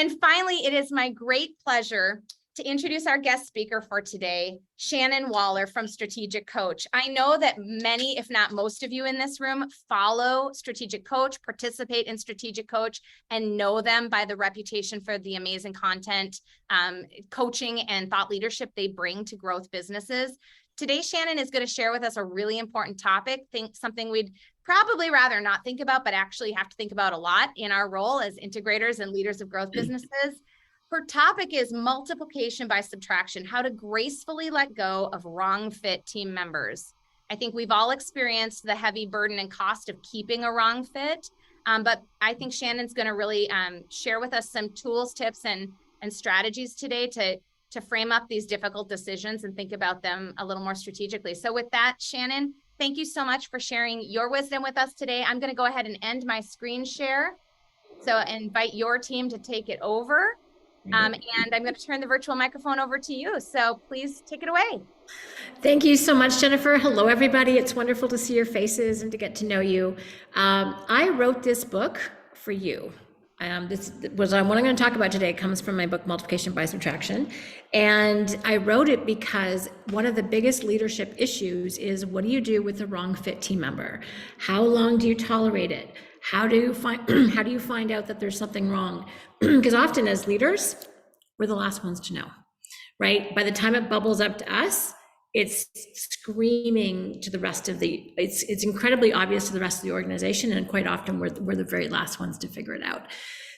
And finally, it is my great pleasure to introduce our guest speaker for today, Shannon Waller from Strategic Coach. I know that many, if not most of you in this room, follow Strategic Coach, participate in Strategic Coach, and know them by the reputation for the amazing content, coaching, and thought leadership they bring to growth businesses. Today, Shannon is going to share with us a really important topic, something we'd probably rather not think about, but actually have to think about a lot in our role as integrators and leaders of growth businesses. Her topic is multiplication by subtraction, how to gracefully let go of wrong fit team members. I think we've all experienced the heavy burden and cost of keeping a wrong fit, but I think Shannon's going to really share with us some tools, tips, and strategies today to frame up these difficult decisions and think about them a little more strategically. So with that, Shannon, thank you so much for sharing your wisdom with us today. I'm going to go ahead and end my screen share. So invite your team to take it over. And I'm going to turn the virtual microphone over to you. So please take it away. Thank you so much, Jennifer. Hello, everybody. It's wonderful to see your faces and to get to know you. I wrote this book for you. What I'm going to talk about today comes from my book, Multiplication by Subtraction. And I wrote it because one of the biggest leadership issues is, what do you do with the wrong fit team member? How long do you tolerate it? How do you find out that there's something wrong? Because often as leaders, we're the last ones to know, right? By the time it bubbles up to us, it's screaming to the rest of it's incredibly obvious to the rest of the organization, and quite often we're the very last ones to figure it out.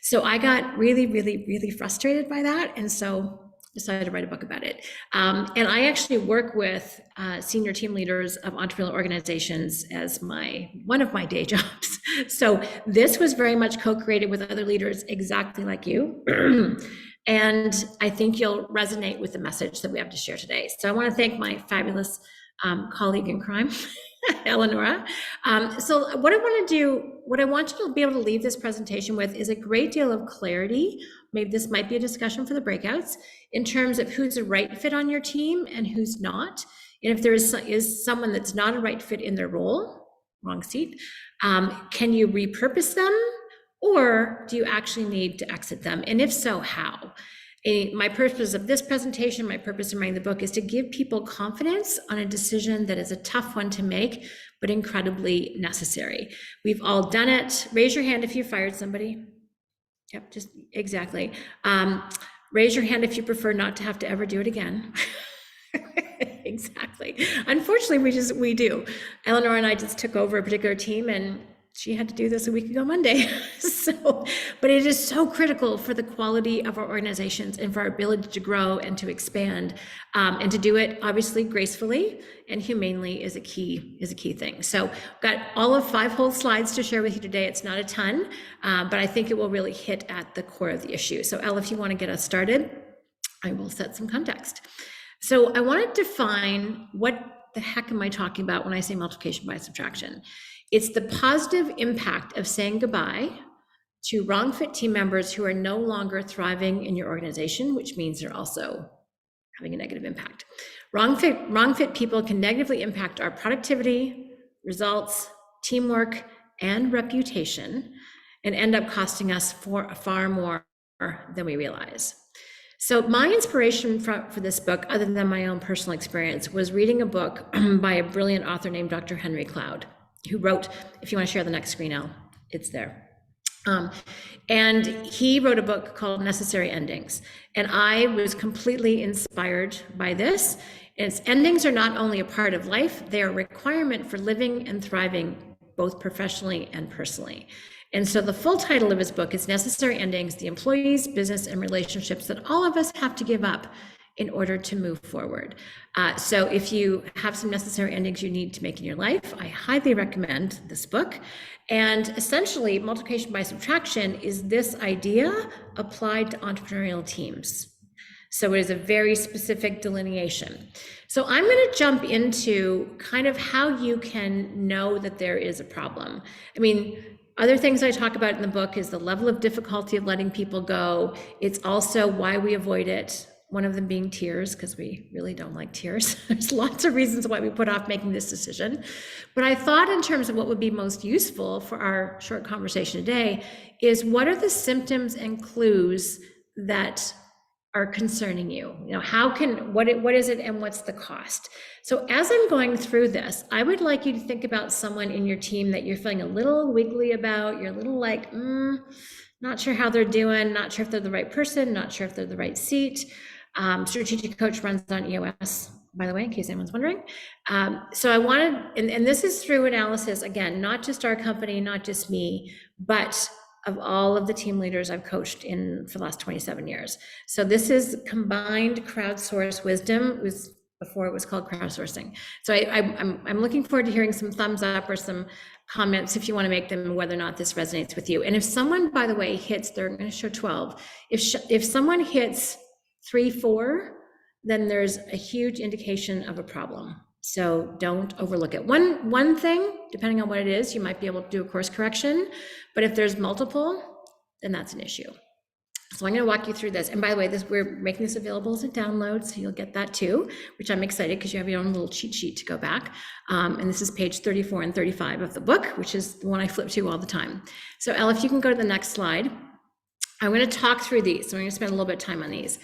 So I got really, really, really frustrated by that, and so decided to write a book about it. And I actually work with senior team leaders of entrepreneurial organizations as one of my day jobs. So this was very much co-created with other leaders exactly like you. And I think you'll resonate with the message that we have to share today. So I want to thank my fabulous colleague in crime, Eleonora. So what I want you to be able to leave this presentation with is a great deal of clarity. Maybe this might be a discussion for the breakouts in terms of who's a right fit on your team and who's not. And if there is someone that's not a right fit in their role, wrong seat, can you repurpose them? Or do you actually need to exit them? And if so, how? My purpose of this presentation, my purpose in writing the book, is to give people confidence on a decision that is a tough one to make, but incredibly necessary. We've all done it. Raise your hand if you fired somebody. Yep, just exactly. Raise your hand if you prefer not to have to ever do it again. Exactly. Unfortunately, we do. Eleanor and I just took over a particular team, and she had to do this a week ago Monday. But it is so critical for the quality of our organizations and for our ability to grow and to expand, and to do it obviously gracefully and humanely is a key thing. So I've got all of 5 whole slides to share with you today. It's not a ton, but I think it will really hit at the core of the issue. So Elle, if you want to get us started, I will set some context. So I want to define what the heck am I talking about when I say multiplication by subtraction. It's the positive impact of saying goodbye to wrong fit team members who are no longer thriving in your organization, which means they're also having a negative impact. Wrong fit people can negatively impact our productivity, results, teamwork, and reputation, and end up costing us far more than we realize. So my inspiration for this book, other than my own personal experience, was reading a book by a brilliant author named Dr. Henry Cloud, who wrote, if you want to share the next screen, Al, it's there. And he wrote a book called Necessary Endings. And I was completely inspired by this. Its endings are not only a part of life, they are a requirement for living and thriving, both professionally and personally. And so the full title of his book is Necessary Endings, the employees, business, and relationships that all of us have to give up in order to move forward. So if you have some necessary endings you need to make in your life, I highly recommend this book. And essentially, multiplication by subtraction is this idea applied to entrepreneurial teams. So it is a very specific delineation. So I'm going to jump into kind of how you can know that there is a problem. I mean, other things I talk about in the book is the level of difficulty of letting people go. It's also why we avoid it. One of them being tears, because we really don't like tears. There's lots of reasons why we put off making this decision. But I thought in terms of what would be most useful for our short conversation today is what are the symptoms and clues that are concerning you? You know, what is it and what's the cost? So as I'm going through this, I would like you to think about someone in your team that you're feeling a little wiggly about. You're a little like, not sure how they're doing, not sure if they're the right person, not sure if they're the right seat. Strategic Coach runs on EOS, by the way, in case anyone's wondering. So I wanted, and this is through analysis, again, not just our company, not just me, but of all of the team leaders I've coached in for the last 27 years. So this is combined crowdsourced wisdom. It was before it was called crowdsourcing. So I'm looking forward to hearing some thumbs up or some comments if you want to make them, whether or not this resonates with you. And if someone, by the way, hits, they're going to show 12. If someone hits 3, 4, then there's a huge indication of a problem. So don't overlook it. One thing, depending on what it is, you might be able to do a course correction, but if there's multiple, then that's an issue. So I'm going to walk you through this. And by the way, we're making this available as a download, so you'll get that too, which I'm excited because you have your own little cheat sheet to go back. And this is page 34 and 35 of the book, which is the one I flip to all the time. So Elle, if you can go to the next slide, I'm going to talk through these. So I'm going to spend a little bit of time on these.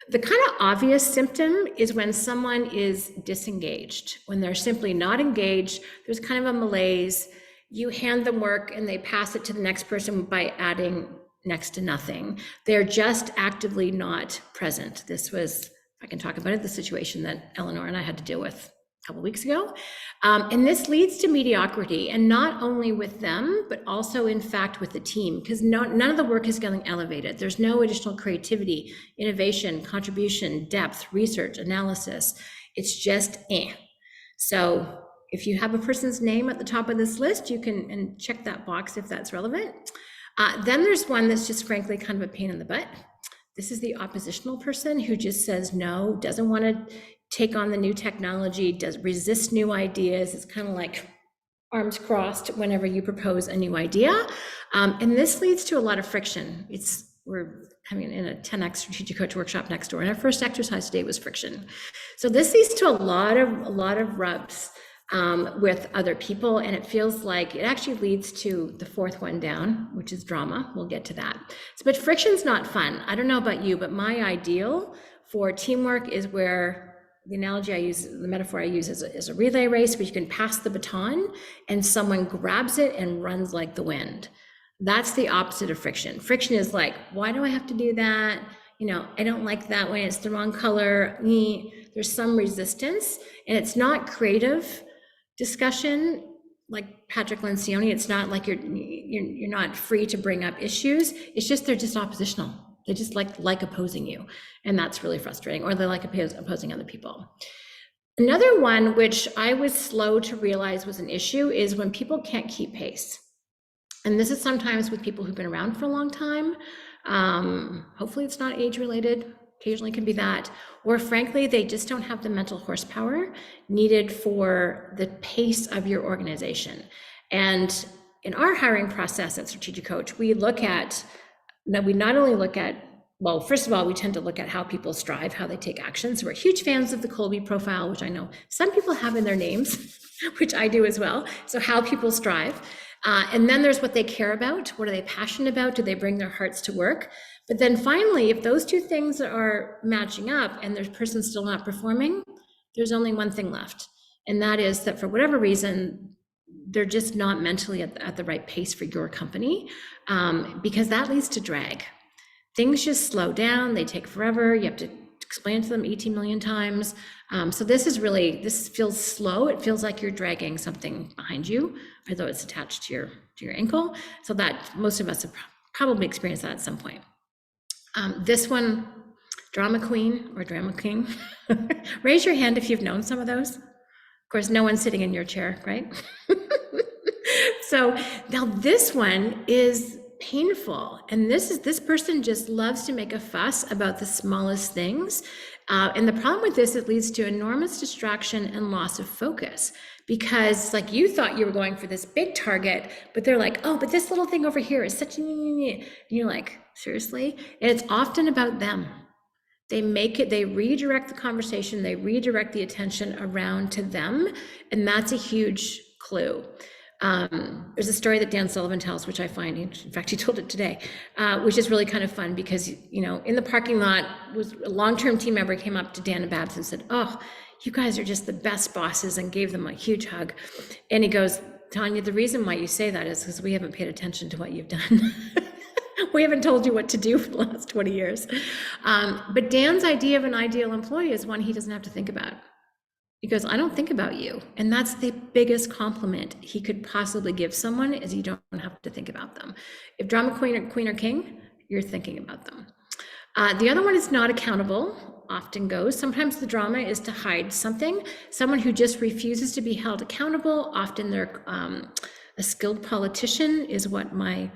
The kind of obvious symptom is when someone is disengaged, when they're simply not engaged. There's kind of a malaise. You hand them work and they pass it to the next person by adding next to nothing. They're just actively not present. This was, if I can talk about it, the situation that Eleanor and I had to deal with a couple of weeks ago. And this leads to mediocrity, and not only with them, but also in fact with the team, because none of the work is getting elevated. There's no additional creativity, innovation, contribution, depth, research, analysis. It's just So if you have a person's name at the top of this list, you can check that box if that's relevant. Then there's one that's just frankly kind of a pain in the butt. This is the oppositional person who just says no, doesn't want to take on the new technology, does resist new ideas. It's kind of like arms crossed whenever you propose a new idea. And this leads to a lot of friction. We're having in a 10X Strategic Coach workshop next door, and our first exercise today was friction. So this leads to a lot of rubs with other people, and it feels like it actually leads to the fourth one down, which is drama. We'll get to that. But friction's not fun. I don't know about you, but my ideal for teamwork is where the analogy I use, the metaphor I use is a relay race where you can pass the baton and someone grabs it and runs like the wind. That's the opposite of friction. Friction is like, why do I have to do that? You know, I don't like that one. It's the wrong color. There's some resistance, and it's not creative discussion like Patrick Lencioni. It's not like you're not free to bring up issues. It's just they're just oppositional. They just like opposing you, and that's really frustrating. Or they like opposing other people. Another one, which I was slow to realize was an issue, is when people can't keep pace. And this is sometimes with people who've been around for a long time. Hopefully it's not age related. Occasionally can be that, or frankly, they just don't have the mental horsepower needed for the pace of your organization. And in our hiring process at Strategic Coach, we not only look at, well, first of all, we tend to look at how people strive, how they take action. So we're huge fans of the Colby profile, which I know some people have in their names, which I do as well. So how people strive. And then there's what they care about. What are they passionate about? Do they bring their hearts to work? But then finally, if those two things are matching up and the person's still not performing, there's only one thing left. And that is that for whatever reason, they're just not mentally at the right pace for your company, because that leads to drag. Things just slow down, they take forever, you have to explain it to them 18 million times. So this feels slow. It feels like you're dragging something behind you, although it's attached to your ankle. So that most of us have probably experienced that at some point. This one, drama queen or drama king. Raise your hand if you've known some of those. Of course, no one's sitting in your chair, right? So now this one is painful. And this person just loves to make a fuss about the smallest things. And the problem with this, it leads to enormous distraction and loss of focus, because like you thought you were going for this big target, but they're like, oh, but this little thing over here is such a, and you're like, seriously? And it's often about them. They redirect the conversation, they redirect the attention around to them. And that's a huge clue. There's a story that Dan Sullivan tells, which I find, in fact, he told it today, which is really kind of fun because, in the parking lot, was a long-term team member came up to Dan and Babs and said, "Oh, you guys are just the best bosses," and gave them a huge hug. And he goes, "Tanya, the reason why you say that is because we haven't paid attention to what you've done." We haven't told you what to do for the last 20 years. But Dan's idea of an ideal employee is one he doesn't have to think about. He goes, "I don't think about you." And that's the biggest compliment he could possibly give someone, is you don't have to think about them. If drama queen or king, you're thinking about them. The other one is not accountable, often goes. Sometimes the drama is to hide something. Someone who just refuses to be held accountable, often they're a skilled politician, is what my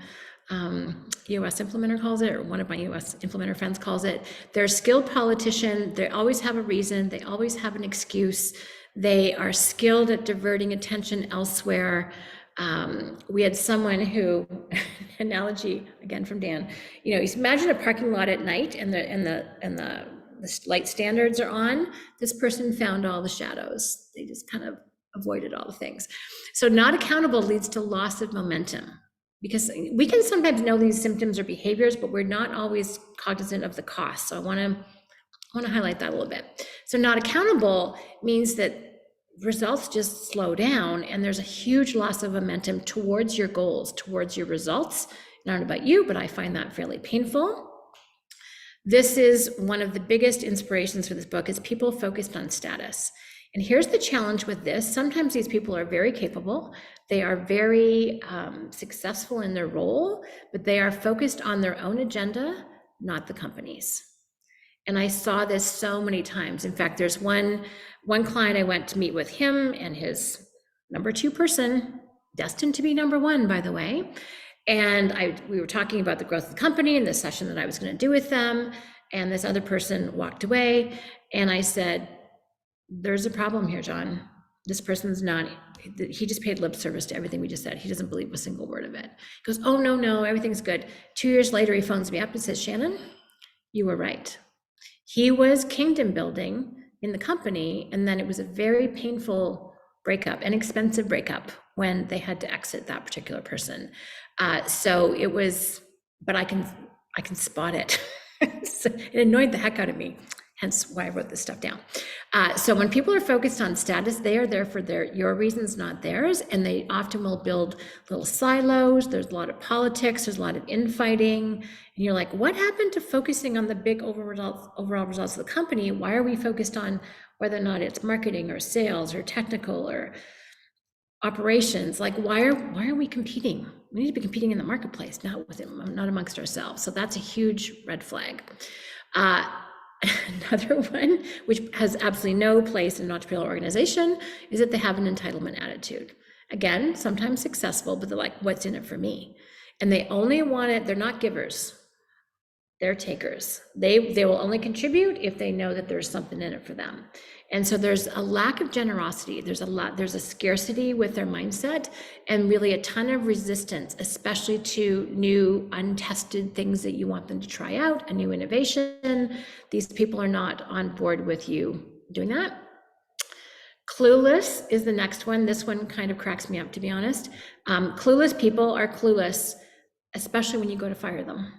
US implementer calls it, or one of my US implementer friends calls it. They're a skilled politician. They always have a reason. They always have an excuse. They are skilled at diverting attention elsewhere. We had someone who, analogy again from Dan, imagine a parking lot at night and the light standards are on. This person found all the shadows. They just kind of avoided all the things. So not accountable leads to loss of momentum, because we can sometimes know these symptoms or behaviors, but we're not always cognizant of the cost. So I want to highlight that a little bit. So not accountable means that results just slow down, and there's a huge loss of momentum towards your goals, towards your results. I don't know about you, but I find that fairly painful. This is one of the biggest inspirations for this book, is people focused on status. And here's the challenge with this. Sometimes these people are very capable. They are very successful in their role, but they are focused on their own agenda, not the company's. And I saw this so many times. In fact, there's one client I went to meet with him and his number 2 person, destined to be number 1, by the way. And we were talking about the growth of the company and the session that I was going to do with them. And this other person walked away. And I said, "There's a problem here, John. This person's not, he just paid lip service to everything we just said. He doesn't believe a single word of it." He goes, "Oh, no, everything's good." 2 years later, he phones me up and says, "Shannon, you were right." He was kingdom building in the company, and then it was a very painful breakup, an expensive breakup, when they had to exit that particular person. So it was, but I can spot it. So it annoyed the heck out of me, hence why I wrote this stuff down. So when people are focused on status, they are there for your reasons, not theirs, and they often will build little silos. There's a lot of politics, there's a lot of infighting, and you're like, what happened to focusing on the big overall results of the company? Why are we focused on whether or not it's marketing or sales or technical or operations? Like, why are we competing? We need to be competing in the marketplace, not amongst ourselves. So that's a huge red flag. Another one, which has absolutely no place in an entrepreneurial organization, is that they have an entitlement attitude. Again, sometimes successful, but they're like, what's in it for me? And they only want it, they're not givers, they're takers. They will only contribute if they know that there's something in it for them. And so there's a lack of generosity. There's a scarcity with their mindset, and really a ton of resistance, especially to new, untested things that you want them to try out, a new innovation. These people are not on board with you doing that. Clueless is the next one. This one kind of cracks me up, to be honest. Clueless people are clueless, especially when you go to fire them.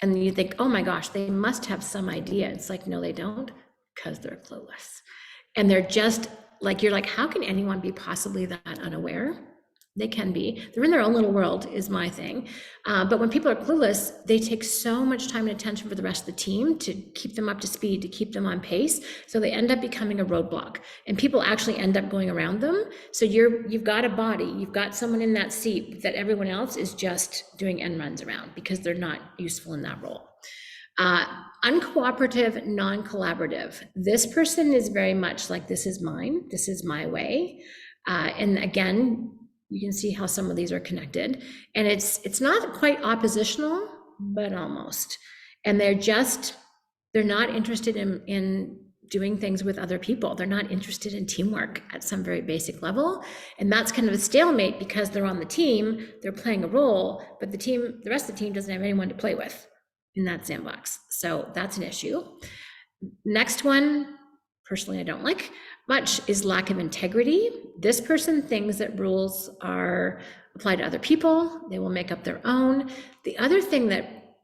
And you think, oh my gosh, they must have some idea. It's like, no, they don't, because they're clueless. And they're just like, you're like, how can anyone be possibly that unaware? They can be. They're in their own little world, is my thing. But when people are clueless, they take so much time and attention for the rest of the team to keep them up to speed, to keep them on pace. So they end up becoming a roadblock, and people actually end up going around them. So you've got a body, you've got someone in that seat that everyone else is just doing end runs around because they're not useful in that role. Uncooperative, non-collaborative. This person is very much like, this is mine, this is my way. And again, you can see how some of these are connected, and it's not quite oppositional, but almost. And they're not interested in doing things with other people. They're not interested in teamwork at some very basic level. And that's kind of a stalemate because they're on the team, they're playing a role, but the rest of the team doesn't have anyone to play with in that sandbox. So that's an issue. Next one, personally I don't like much is lack of integrity. This person thinks that rules are applied to other people. They will make up their own. The other thing that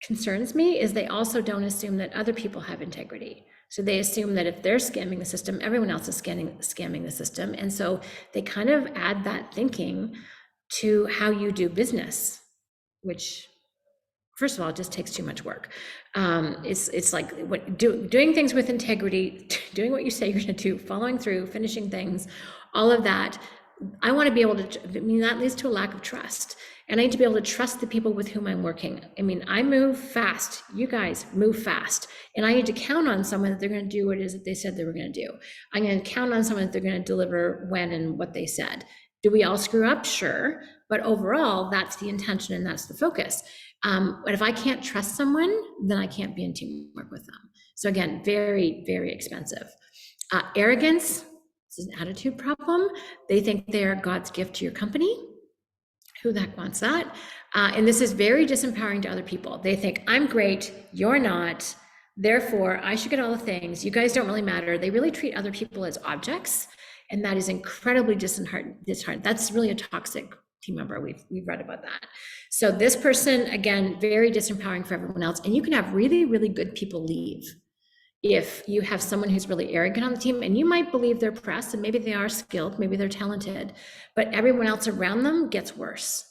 concerns me is they also don't assume that other people have integrity. So they assume that if they're scamming the system, everyone else is scamming the system. And so they kind of add that thinking to how you do business, which first of all, it just takes too much work. It's like doing things with integrity, doing what you say you're going to do, following through, finishing things, all of that. I want to be able to, I mean, that leads to a lack of trust. And I need to be able to trust the people with whom I'm working. I mean, I move fast. You guys move fast. And I need to count on someone that they're going to do what it is that they said they were going to do. I'm going to count on someone that they're going to deliver when and what they said. Do we all screw up? Sure. But overall, that's the intention and that's the focus. But if I can't trust someone, then I can't be in teamwork with them. So again, very, very expensive. Arrogance is an attitude problem. They think they are God's gift to your company. Who the heck wants that? And this is very disempowering to other people. They think, I'm great, you're not, therefore I should get all the things. You guys don't really matter. They really treat other people as objects. And that is incredibly disheartening. That's really a toxic team member. We've read about that. So this person, again, very disempowering for everyone else. And you can have really, really good people leave if you have someone who's really arrogant on the team, and you might believe they're pressed, and maybe they are skilled, maybe they're talented, but everyone else around them gets worse.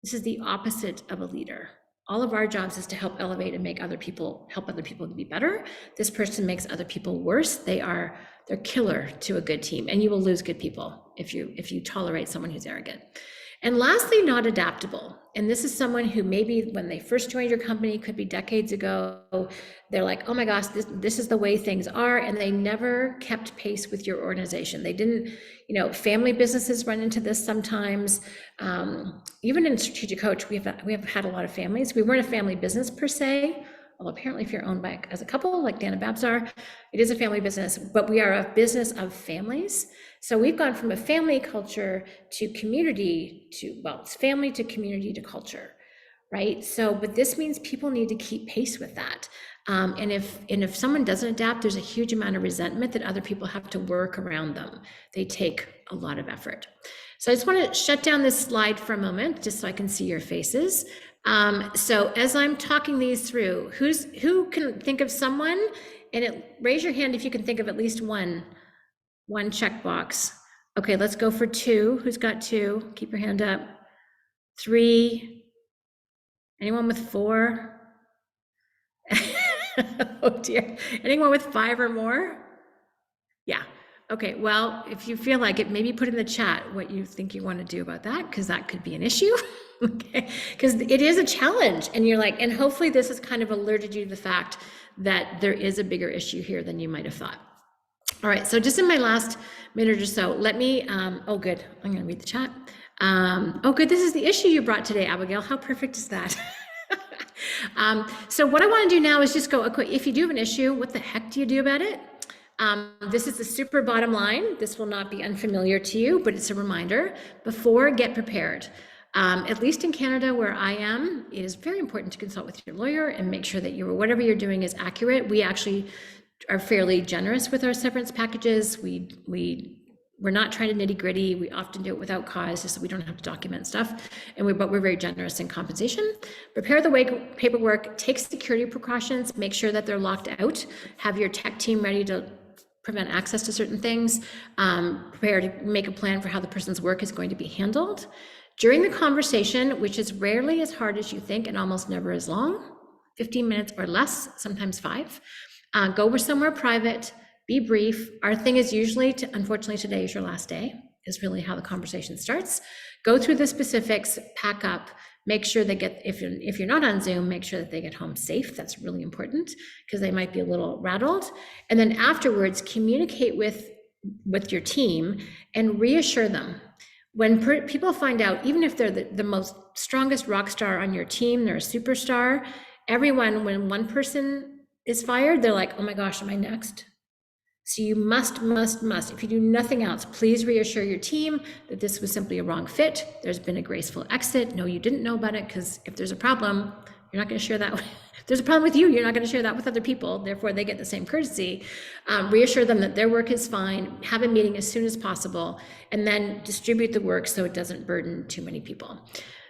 This is the opposite of a leader. All of our jobs is to help elevate and make help other people to be better. This person makes other people worse. They're killer to a good team, and you will lose good people if you tolerate someone who's arrogant. And lastly, not adaptable. And this is someone who maybe when they first joined your company, could be decades ago, they're like, oh my gosh, this is the way things are. And they never kept pace with your organization. They didn't, family businesses run into this sometimes. Even in Strategic Coach, we have had a lot of families. We weren't a family business per se. Well, apparently if you're owned by as a couple, like Dan and Babs are, it is a family business, but we are a business of families. So we've gone from a family culture to community it's family to community to culture, right? So, but this means people need to keep pace with that. And if someone doesn't adapt, there's a huge amount of resentment that other people have to work around them. They take a lot of effort. So I just want to shut down this slide for a moment, just so I can see your faces. So as I'm talking these through, who can think of someone, and raise your hand if you can think of at least one checkbox. Okay, let's go for 2. Who's got 2? Keep your hand up. 3. Anyone with 4? Oh dear. Anyone with 5 or more? Yeah. Okay, well, if you feel like it, maybe put in the chat what you think you want to do about that, because that could be an issue. Okay, because it is a challenge, and you're like, and hopefully this has kind of alerted you to the fact that there is a bigger issue here than you might have thought. All right, so just in my last minute or so, let me, oh good, I'm gonna read the chat. Oh good, this is the issue you brought today, Abigail. How perfect is that? So what I want to do now is just go, okay, if you do have an issue, what the heck do you do about it? This is the super bottom line. This will not be unfamiliar to you, but it's a reminder. Before, get prepared. At least in Canada where I am, it is very important to consult with your lawyer and make sure that whatever you're doing is accurate. We actually are fairly generous with our severance packages. We're not trying to nitty gritty. We often do it without cause, just so we don't have to document stuff. But we're very generous in compensation. Prepare the paperwork, take security precautions, make sure that they're locked out, have your tech team ready to prevent access to certain things, prepare to make a plan for how the person's work is going to be handled. During the conversation, which is rarely as hard as you think and almost never as long, 15 minutes or less, sometimes 5, go somewhere private, be brief. Our thing is usually, unfortunately today is your last day, is really how the conversation starts. Go through the specifics, pack up, make sure they get, if you're not on Zoom, make sure that they get home safe. That's really important because they might be a little rattled. And then afterwards, communicate with your team and reassure them. When people find out, even if they're the most strongest rock star on your team, they're a superstar, everyone, when one person is fired, they're like, oh my gosh, am I next? So you must, if you do nothing else, please reassure your team that this was simply a wrong fit. There's been a graceful exit. No, you didn't know about it, because if there's a problem, you're not going to share that there's a problem with you, you're not going to share that with other people, therefore they get the same courtesy. Reassure them that their work is fine, have a meeting as soon as possible, and then distribute the work so it doesn't burden too many people.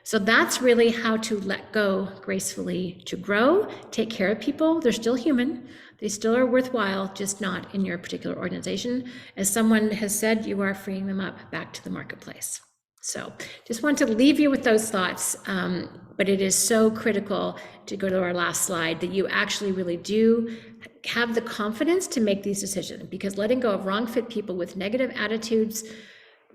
So that's really how to let go gracefully, to grow, take care of people. They're still human. They still are worthwhile, just not in your particular organization. As someone has said, you are freeing them up back to the marketplace. So just want to leave you with those thoughts, but it is so critical, to go to our last slide, that you actually really do have the confidence to make these decisions, because letting go of wrong fit people with negative attitudes,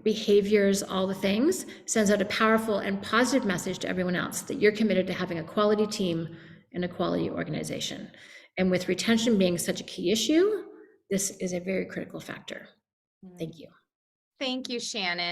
behaviors, all the things, sends out a powerful and positive message to everyone else that you're committed to having a quality team and a quality organization. And with retention being such a key issue, this is a very critical factor. Thank you. Thank you, Shannon.